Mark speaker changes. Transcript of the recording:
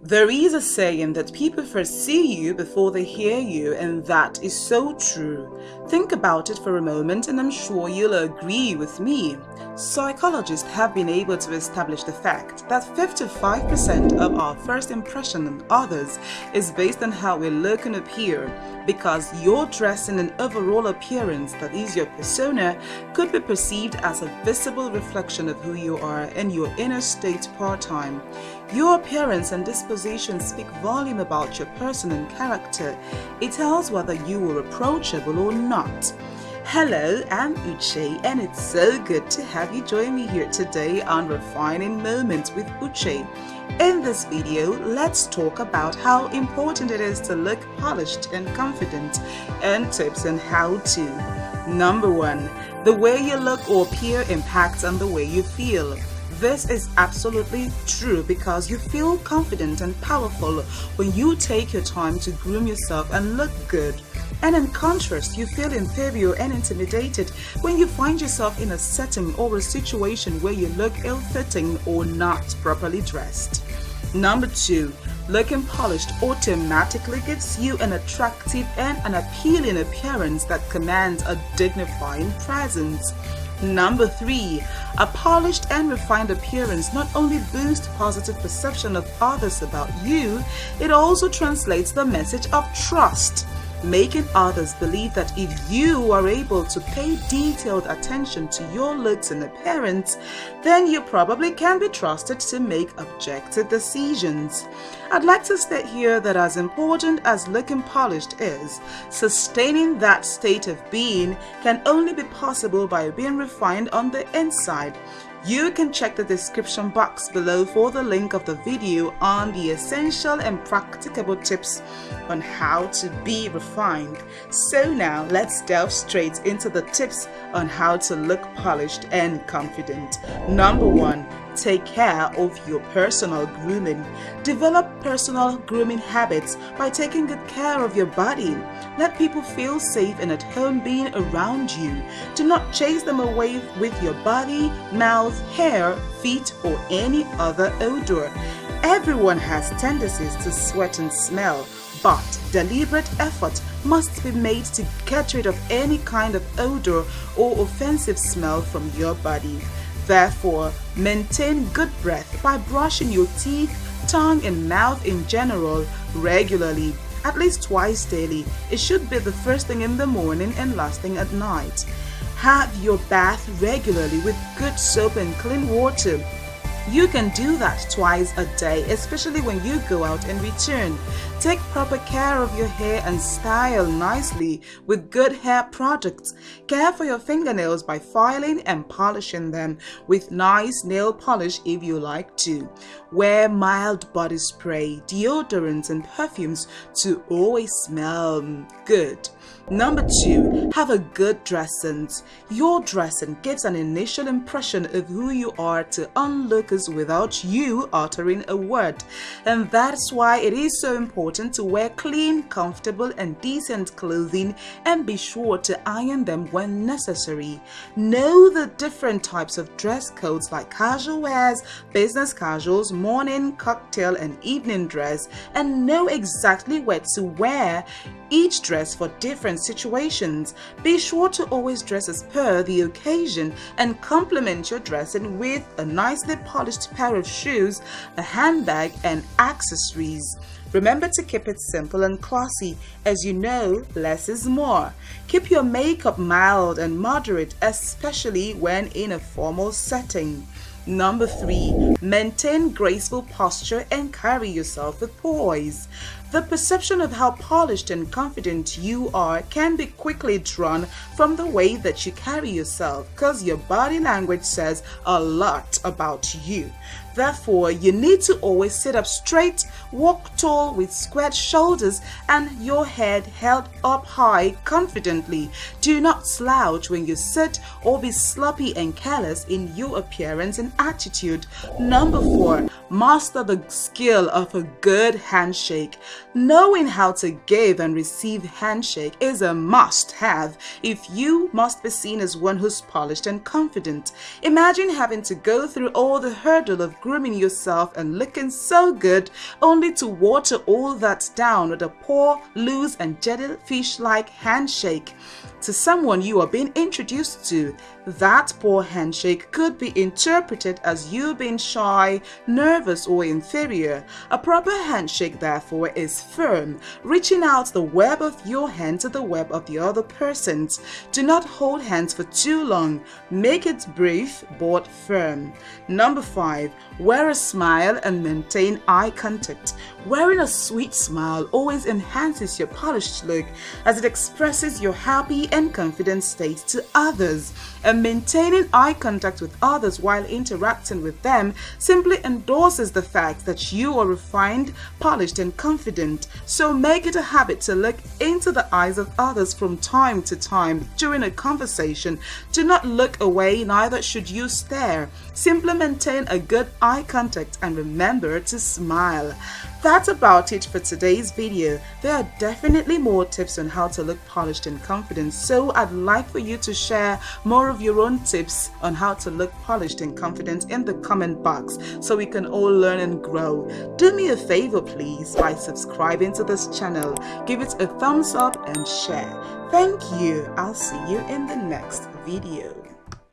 Speaker 1: There is a saying that people first see you before they hear you, and that is so true. Think about it for a moment and I'm sure you'll agree with me. Psychologists have been able to establish the fact that 55% of our first impression on others is based on how we look and appear, because your dressing and overall appearance, that is your persona, could be perceived as a visible reflection of who you are and your inner state part-time. Your appearance and disposition speak volume about your person and character. It tells whether you are approachable or not. Hello, I'm Uche, and it's so good to have you join me here today on Refining Moments with Uche. In this video, let's talk about how important it is to look polished and confident, and tips on how to. Number 1, the way you look or appear impacts on the way you feel. This is absolutely true because you feel confident and powerful when you take your time to groom yourself and look good. And in contrast, you feel inferior and intimidated when you find yourself in a setting or a situation where you look ill-fitting or not properly dressed. Number 2, looking polished automatically gives you an attractive and an appealing appearance that commands a dignifying presence. Number 3, a polished and refined appearance not only boosts positive perception of others about you, it also translates the message of trust, making others believe that if you are able to pay detailed attention to your looks and appearance, then you probably can be trusted to make objective decisions. I'd like to state here that as important as looking polished is, sustaining that state of being can only be possible by being refined on the inside. You can check the description box below for the link of the video on the essential and practicable tips on how to be refined. So now let's delve straight into the tips on how to look polished and confident. Number 1, take care of your personal grooming. Develop personal grooming habits by taking good care of your body. Let people feel safe and at home being around you. Do not chase them away with your body, mouth, hair, feet, or any other odor. Everyone has tendencies to sweat and smell, but deliberate effort must be made to get rid of any kind of odor or offensive smell from your body. Therefore, maintain good breath by brushing your teeth, tongue, and mouth in general regularly, at least twice daily. It should be the first thing in the morning and last thing at night. Have your bath regularly with good soap and clean water. You can do that twice a day, especially when you go out and return. Take proper care of your hair and style nicely with good hair products. Care for your fingernails by filing and polishing them with nice nail polish if you like to. Wear mild body spray, deodorants, and perfumes to always smell good. Number 2, have a good dress sense. Your dressing gives an initial impression of who you are to onlookers without you uttering a word. And that's why it is so important to wear clean, comfortable, and decent clothing, and be sure to iron them when necessary. Know the different types of dress codes like casual wears, business casuals, morning, cocktail, and evening dress, and know exactly where to wear each dress for different situations. Be sure to always dress as per the occasion and complement your dressing with a nicely polished pair of shoes, a handbag, and accessories. Remember to keep it simple and classy. As you know, less is more. Keep your makeup mild and moderate, especially when in a formal setting. Number 3, maintain graceful posture and carry yourself with poise. The perception of how polished and confident you are can be quickly drawn from the way that you carry yourself, because your body language says a lot about you. Therefore, you need to always sit up straight, walk tall with squared shoulders, and your head held up high confidently. Do not slouch when you sit or be sloppy and careless in your appearance and attitude. Number 4, master the skill of a good handshake. Knowing how to give and receive handshake is a must-have if you must be seen as one who's polished and confident. Imagine having to go through all the hurdle of grooming yourself and looking so good, only to water all that down with a poor, loose and jellyfish-like handshake to someone you are being introduced to. That poor handshake could be interpreted as you being shy, nervous or inferior. A proper handshake, therefore, is firm, reaching out the web of your hand to the web of the other person's. Do not hold hands for too long. Make it brief but firm. Number 5. Wear a smile and maintain eye contact. Wearing a sweet smile always enhances your polished look as it expresses your happy and confident state to others. And maintaining eye contact with others while interacting with them simply endorses the fact that you are refined, polished and confident. So make it a habit to look into the eyes of others from time to time during a conversation. Do not look away, neither should you stare. Simply maintain a good eye contact and remember to smile. That's about it for today's video. There are definitely more tips on how to look polished and confident, so I'd like for you to share more of your own tips on how to look polished and confident in the comment box so we can all learn and grow. Do me a favor please by subscribing to this channel, give it a thumbs up and share. Thank you. I'll see you in the next video.